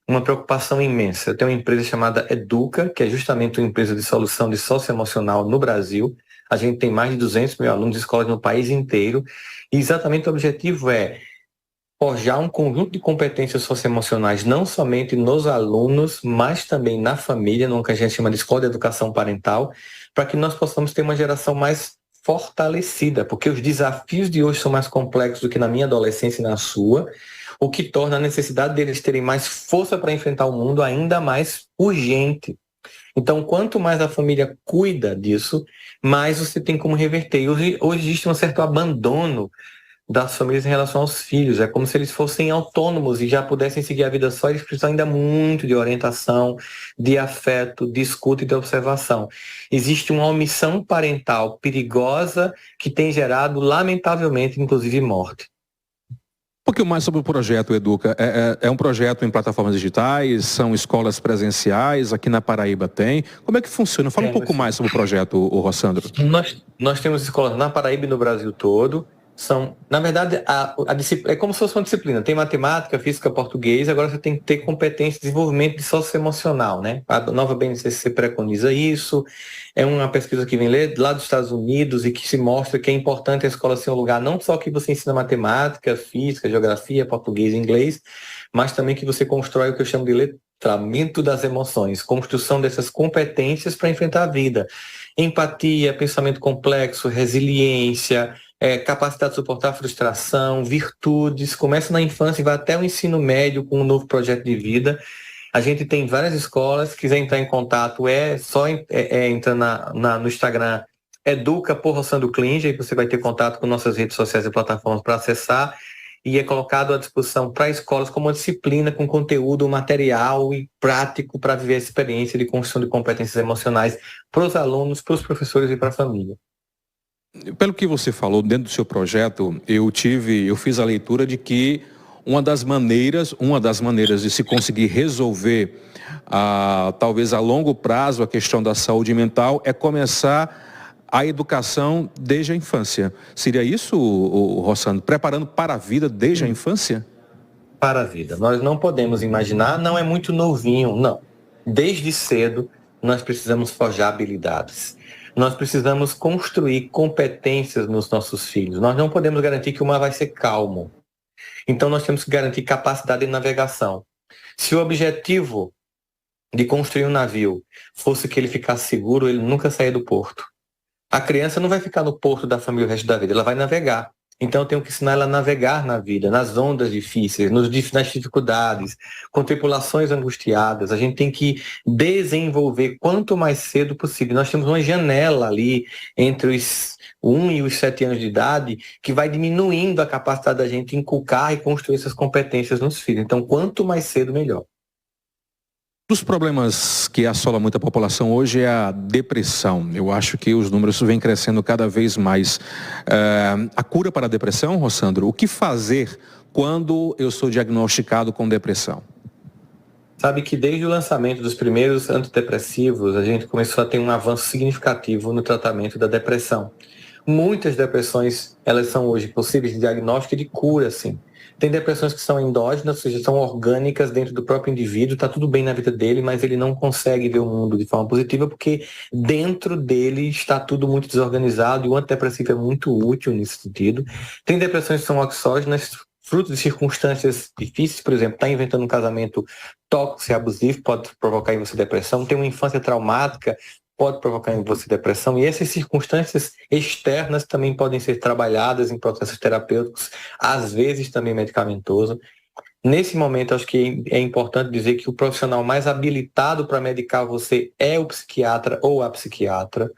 S2: Uma preocupação imensa. Eu tenho uma empresa chamada Educa, que é justamente uma empresa de solução de socioemocional no Brasil. A gente tem mais de 200 mil alunos de escolas no país inteiro. E exatamente o objetivo é forjar um conjunto de competências socioemocionais, não somente nos alunos, mas também na família, no que a gente chama de escola de educação parental, para que nós possamos ter uma geração mais fortalecida, porque os desafios de hoje são mais complexos do que na minha adolescência e na sua, o que torna a necessidade deles terem mais força para enfrentar o mundo ainda mais urgente. Então, quanto mais a família cuida disso, mais você tem como reverter. Hoje existe um certo abandono das famílias em relação aos filhos. É como se eles fossem autônomos e já pudessem seguir a vida só, eles precisam ainda muito de orientação, de afeto, de escuta e de observação. Existe uma omissão parental perigosa que tem gerado, lamentavelmente, inclusive morte.
S1: Um pouquinho mais sobre o projeto Educa. É um projeto em plataformas digitais, são escolas presenciais, aqui na Paraíba tem. Como é que funciona? Fala um pouco mais sobre o projeto, Rossandro.
S2: Nós temos escolas na Paraíba e no Brasil todo. São, na verdade, a disciplina, é como se fosse uma disciplina. Tem matemática, física, português, agora você tem que ter competência de desenvolvimento de socioemocional, né? A nova BNCC preconiza isso. É uma pesquisa que vem lá dos Estados Unidos e que se mostra que é importante a escola ser um lugar não só que você ensina matemática, física, geografia, português e inglês, mas também que você constrói o que eu chamo de letramento das emoções, construção dessas competências para enfrentar a vida. Empatia, pensamento complexo, resiliência, capacidade de suportar a frustração, virtudes, começa na infância e vai até o ensino médio com um novo projeto de vida. A gente tem várias escolas, se quiser entrar em contato, só entrar no Instagram, Educa por Rossandro Klinger, e você vai ter contato com nossas redes sociais e plataformas para acessar, e é colocado à disposição para escolas como uma disciplina com conteúdo material e prático para viver a experiência de construção de competências emocionais para os alunos, para os professores e para a família.
S1: Pelo que você falou, dentro do seu projeto, eu fiz a leitura de que uma das maneiras de se conseguir resolver, talvez a longo prazo, a questão da saúde mental é começar a educação desde a infância. Seria isso, Rossandro? Preparando para a vida desde a infância?
S2: Para a vida. Nós não podemos imaginar, não é muito novinho, não. Desde cedo, nós precisamos forjar habilidades. Nós precisamos construir competências nos nossos filhos. Nós não podemos garantir que o mar vai ser calmo. Então, nós temos que garantir capacidade de navegação. Se o objetivo de construir um navio fosse que ele ficasse seguro, ele nunca saia do porto. A criança não vai ficar no porto da família o resto da vida, ela vai navegar. Então, eu tenho que ensinar ela a navegar na vida, nas ondas difíceis, nas dificuldades, com tripulações angustiadas. A gente tem que desenvolver quanto mais cedo possível. Nós temos uma janela ali entre os 1 e os 7 anos de idade que vai diminuindo a capacidade da gente inculcar e construir essas competências nos filhos. Então, quanto mais cedo, melhor.
S1: Um dos problemas que assola muita população hoje é a depressão. Eu acho que os números vêm crescendo cada vez mais. A cura para a depressão, Rossandro, o que fazer quando eu sou diagnosticado com depressão?
S2: Sabe que desde o lançamento dos primeiros antidepressivos, a gente começou a ter um avanço significativo no tratamento da depressão. Muitas depressões, elas são hoje possíveis de diagnóstico e de cura, sim. Tem depressões que são endógenas, ou seja, são orgânicas dentro do próprio indivíduo, está tudo bem na vida dele, mas ele não consegue ver o mundo de forma positiva porque dentro dele está tudo muito desorganizado e o antidepressivo é muito útil nesse sentido. Tem depressões que são exógenas, fruto de circunstâncias difíceis, por exemplo, está inventando um casamento tóxico e abusivo, pode provocar em você depressão, tem uma infância traumática, pode provocar em você depressão, e essas circunstâncias externas também podem ser trabalhadas em processos terapêuticos, às vezes também medicamentoso. Nesse momento, acho que é importante dizer que o profissional mais habilitado para medicar você é o psiquiatra ou a psiquiatra.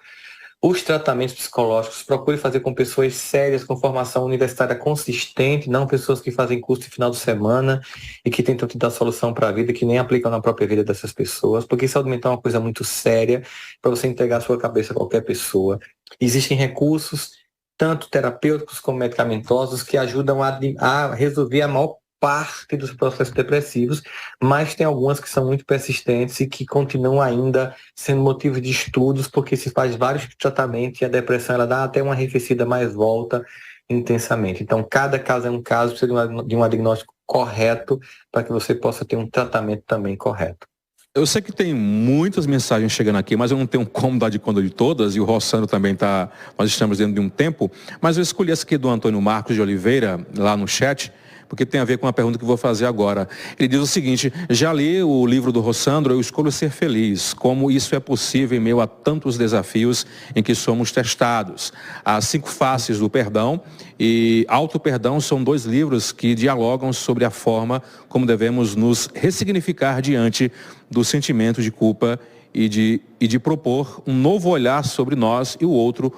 S2: Os tratamentos psicológicos, procure fazer com pessoas sérias, com formação universitária consistente, não pessoas que fazem curso de final de semana e que tentam te dar solução para a vida, que nem aplicam na própria vida dessas pessoas, porque saúde mental é uma coisa muito séria para você entregar a sua cabeça a qualquer pessoa. Existem recursos, tanto terapêuticos como medicamentosos, que ajudam a resolver a maior parte dos processos depressivos, mas tem algumas que são muito persistentes e que continuam ainda sendo motivo de estudos, porque se faz vários tratamentos e a depressão ela dá até uma arrefecida, mas volta intensamente. Então, cada caso é um caso, precisa de um diagnóstico correto para que você possa ter um tratamento também correto.
S1: Eu sei que tem muitas mensagens chegando aqui, mas eu não tenho como dar de conta de todas, e o Rossandro também está, nós estamos dentro de um tempo, mas eu escolhi essa aqui do Antônio Marcos de Oliveira, lá no chat, porque tem a ver com a pergunta que eu vou fazer agora. Ele diz o seguinte: já li o livro do Rossandro, eu escolho ser feliz. Como isso é possível em meio a tantos desafios em que somos testados? As 5 faces do perdão e Auto-Perdão são 2 livros que dialogam sobre a forma como devemos nos ressignificar diante do sentimento de culpa e de propor um novo olhar sobre nós e o outro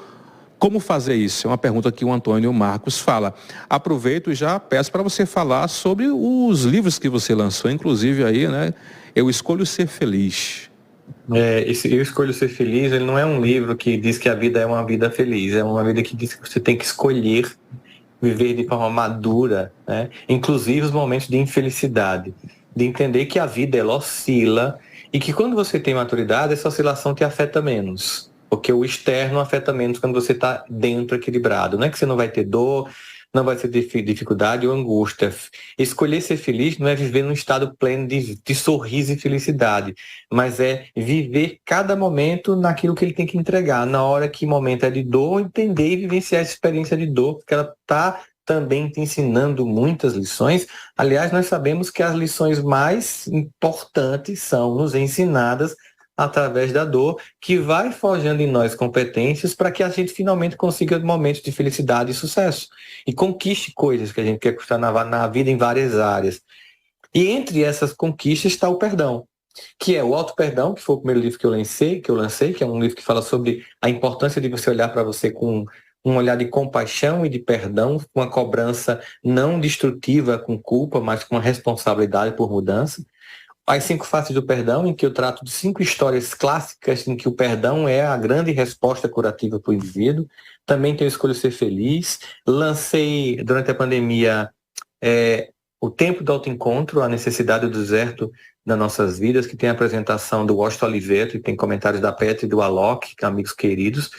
S1: Como fazer isso? É uma pergunta que o Antônio Marcos fala. Aproveito e já peço para você falar sobre os livros que você lançou, inclusive aí, né? Eu Escolho Ser Feliz.
S2: Esse Eu Escolho Ser Feliz, ele não é um livro que diz que a vida é uma vida feliz, é uma vida que diz que você tem que escolher viver de forma madura, né? Inclusive os momentos de infelicidade, de entender que a vida ela oscila e que quando você tem maturidade, essa oscilação te afeta menos, porque o externo afeta menos quando você está dentro equilibrado. Não é que você não vai ter dor, não vai ter dificuldade ou angústia. Escolher ser feliz não é viver num estado pleno de sorriso e felicidade, mas é viver cada momento naquilo que ele tem que entregar. Na hora que o momento é de dor, entender e vivenciar essa experiência de dor, porque ela está também te ensinando muitas lições. Aliás, nós sabemos que as lições mais importantes são nos ensinadas através da dor, que vai forjando em nós competências para que a gente finalmente consiga momentos de felicidade e sucesso. E conquiste coisas que a gente quer conquistar na vida em várias áreas. E entre essas conquistas está o perdão, que é o auto-perdão, que foi o primeiro livro que eu lancei, que é um livro que fala sobre a importância de você olhar para você com um olhar de compaixão e de perdão, com uma cobrança não destrutiva com culpa, mas com uma responsabilidade por mudança. As 5 Faces do Perdão, em que eu trato de 5 histórias clássicas em que o perdão é a grande resposta curativa para o indivíduo. Também tenho Escolho Ser Feliz. Lancei, durante a pandemia, O Tempo do Autoencontro, a necessidade do deserto das nossas vidas, que tem a apresentação do Washington Oliveto e tem comentários da Petra e do Alok, que são amigos queridos.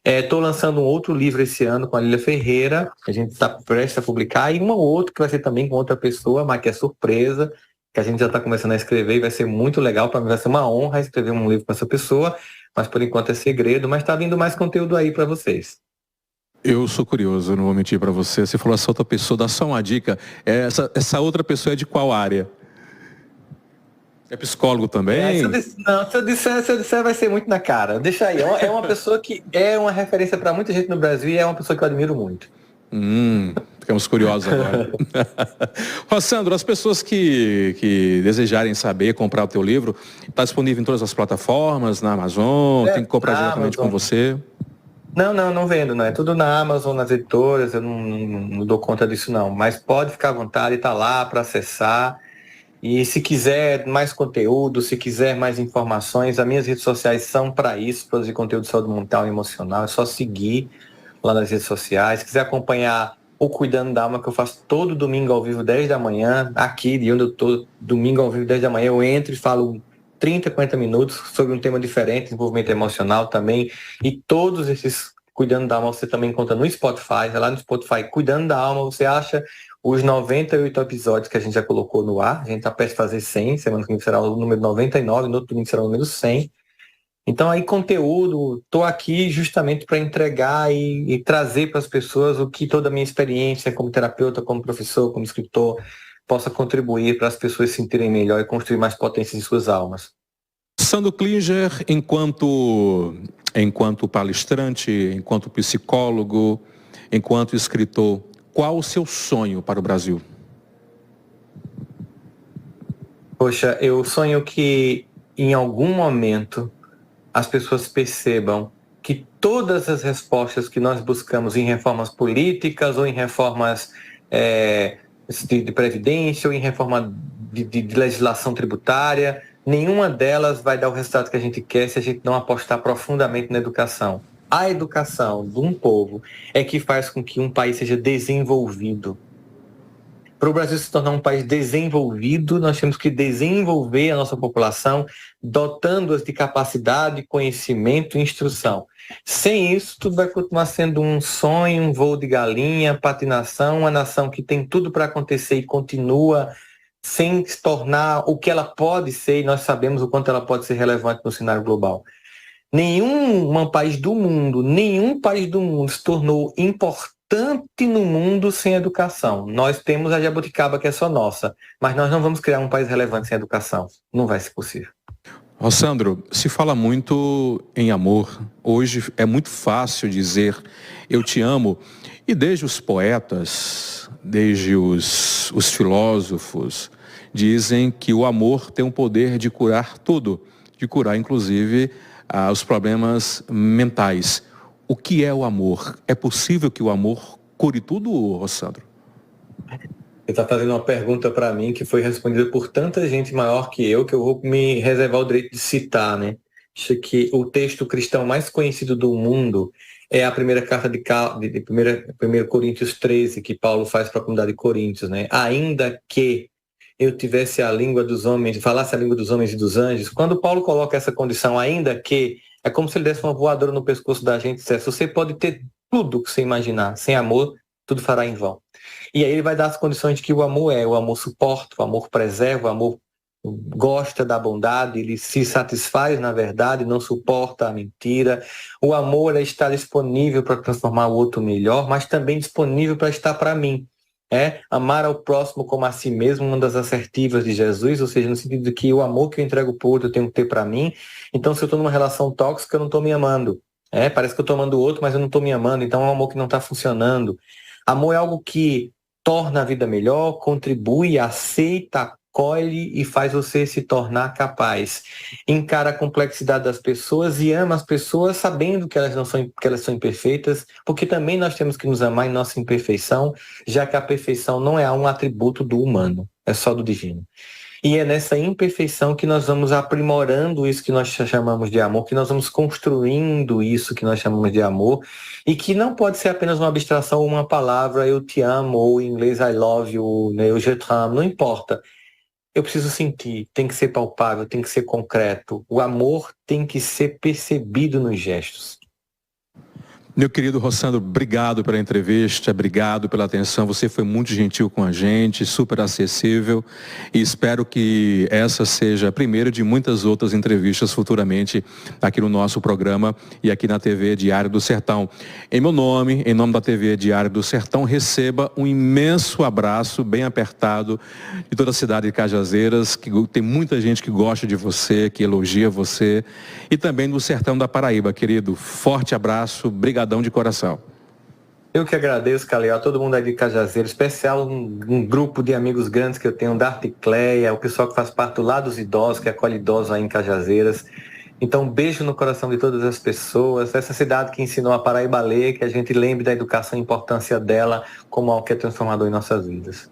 S2: Estou lançando um outro livro esse ano com a Lília Ferreira, a gente está prestes a publicar, e um outro que vai ser também com outra pessoa, mas que é surpresa, que a gente já está começando a escrever e vai ser muito legal. Para mim vai ser uma honra escrever um livro com essa pessoa, mas por enquanto é segredo, mas está vindo mais conteúdo aí para vocês.
S1: Eu sou curioso, não vou mentir para você. Você falou essa outra pessoa, dá só uma dica. Essa outra pessoa é de qual área? É psicólogo também?
S2: Se eu disser vai ser muito na cara. Deixa aí, é uma pessoa que é uma referência para muita gente no Brasil e é uma pessoa que eu admiro muito.
S1: Ficamos curiosos agora. Rossandro, as pessoas que desejarem saber, comprar o teu livro, está disponível em todas as plataformas, na Amazon, tem que comprar diretamente com você?
S2: Não vendo, não. É tudo na Amazon, nas editoras, eu não dou conta disso não. Mas pode ficar à vontade, está lá para acessar. E se quiser mais conteúdo, se quiser mais informações, as minhas redes sociais são para isso, produzir conteúdo de saúde mental e emocional. É só seguir lá nas redes sociais. Se quiser acompanhar o Cuidando da Alma, que eu faço todo domingo ao vivo, 10 da manhã, aqui de onde eu estou, domingo ao vivo, 10 da manhã, eu entro e falo 30, 40 minutos sobre um tema diferente, desenvolvimento emocional também. E todos esses Cuidando da Alma você também encontra no Spotify, lá no Spotify, Cuidando da Alma, você acha os 98 episódios que a gente já colocou no ar. A gente está perto de fazer 100, semana que vem será o número 99, no outro domingo será o número 100. Então aí conteúdo, estou aqui justamente para entregar e trazer para as pessoas o que toda a minha experiência como terapeuta, como professor, como escritor, possa contribuir para as pessoas se sentirem melhor e construir mais potência em suas almas.
S1: Sandro Klinger, enquanto palestrante, enquanto psicólogo, enquanto escritor, qual o seu sonho para o Brasil?
S2: Poxa, eu sonho que em algum momento as pessoas percebam que todas as respostas que nós buscamos em reformas políticas ou em reformas de previdência ou em reforma de legislação tributária, nenhuma delas vai dar o resultado que a gente quer se a gente não apostar profundamente na educação. A educação de um povo é que faz com que um país seja desenvolvido. Para o Brasil se tornar um país desenvolvido, nós temos que desenvolver a nossa população, dotando-as de capacidade, conhecimento e instrução. Sem isso, tudo vai continuar sendo um sonho, um voo de galinha, patinação, uma nação que tem tudo para acontecer e continua sem se tornar o que ela pode ser, e nós sabemos o quanto ela pode ser relevante no cenário global. Nenhum país do mundo se tornou importante no mundo sem educação. Nós temos a jabuticaba que é só nossa, mas nós não vamos criar um país relevante sem educação. Não vai ser possível.
S1: Rossandro, se fala muito em amor. Hoje é muito fácil dizer eu te amo. E desde os poetas, desde os filósofos, dizem que o amor tem o poder de curar tudo, de curar inclusive os problemas mentais. o que é o amor? É possível que o amor cure tudo, Rossandro?
S2: Você está fazendo uma pergunta para mim que foi respondida por tanta gente maior que eu vou me reservar o direito de citar, né? Acho que o texto cristão mais conhecido do mundo é a primeira carta de 1 Coríntios 13, que Paulo faz para a comunidade de Coríntios, né? Ainda que eu tivesse a língua dos homens, falasse a língua dos homens e dos anjos, quando Paulo coloca essa condição, ainda que, é como se ele desse uma voadora no pescoço da gente e dissesse, você pode ter tudo que você imaginar, sem amor, tudo fará em vão. E aí ele vai dar as condições de que o amor suporta, o amor preserva, o amor gosta da bondade, ele se satisfaz na verdade, não suporta a mentira. O amor está disponível para transformar o outro melhor, mas também disponível para estar para mim. Amar ao próximo como a si mesmo, uma das assertivas de Jesus, ou seja, no sentido de que o amor que eu entrego para o outro eu tenho que ter para mim. Então, se eu estou numa relação tóxica, eu não estou me amando. Parece que eu estou amando o outro, mas eu não estou me amando, então é um amor que não está funcionando. Amor é algo que torna a vida melhor, contribui, aceita, acolhe e faz você se tornar capaz. Encara a complexidade das pessoas e ama as pessoas sabendo que elas são imperfeitas, porque também nós temos que nos amar em nossa imperfeição, já que a perfeição não é um atributo do humano, é só do divino. E é nessa imperfeição que nós vamos aprimorando isso que nós chamamos de amor, que nós vamos construindo isso que nós chamamos de amor, e que não pode ser apenas uma abstração ou uma palavra, eu te amo, ou em inglês I love you, né, eu je t'aime, não importa. Eu preciso sentir, tem que ser palpável, tem que ser concreto. O amor tem que ser percebido nos gestos.
S1: Meu querido Rossandro, obrigado pela entrevista, obrigado pela atenção. Você foi muito gentil com a gente, super acessível, e espero que essa seja a primeira de muitas outras entrevistas futuramente aqui no nosso programa e aqui na TV Diário do Sertão. Em meu nome, em nome da TV Diário do Sertão, receba um imenso abraço bem apertado de toda a cidade de Cajazeiras, que tem muita gente que gosta de você, que elogia você, e também do Sertão da Paraíba, querido. Forte abraço, obrigado de coração.
S2: Eu que agradeço, Caleal, todo mundo aí de Cajazeiras, especial um grupo de amigos grandes que eu tenho, da Articleia, o pessoal que faz parte do lado dos idosos, que acolhe idosos aí em Cajazeiras. Então, um beijo no coração de todas as pessoas, essa cidade que ensinou a Paraíba a ler, que a gente lembre da educação e a importância dela como algo que é transformador em nossas vidas.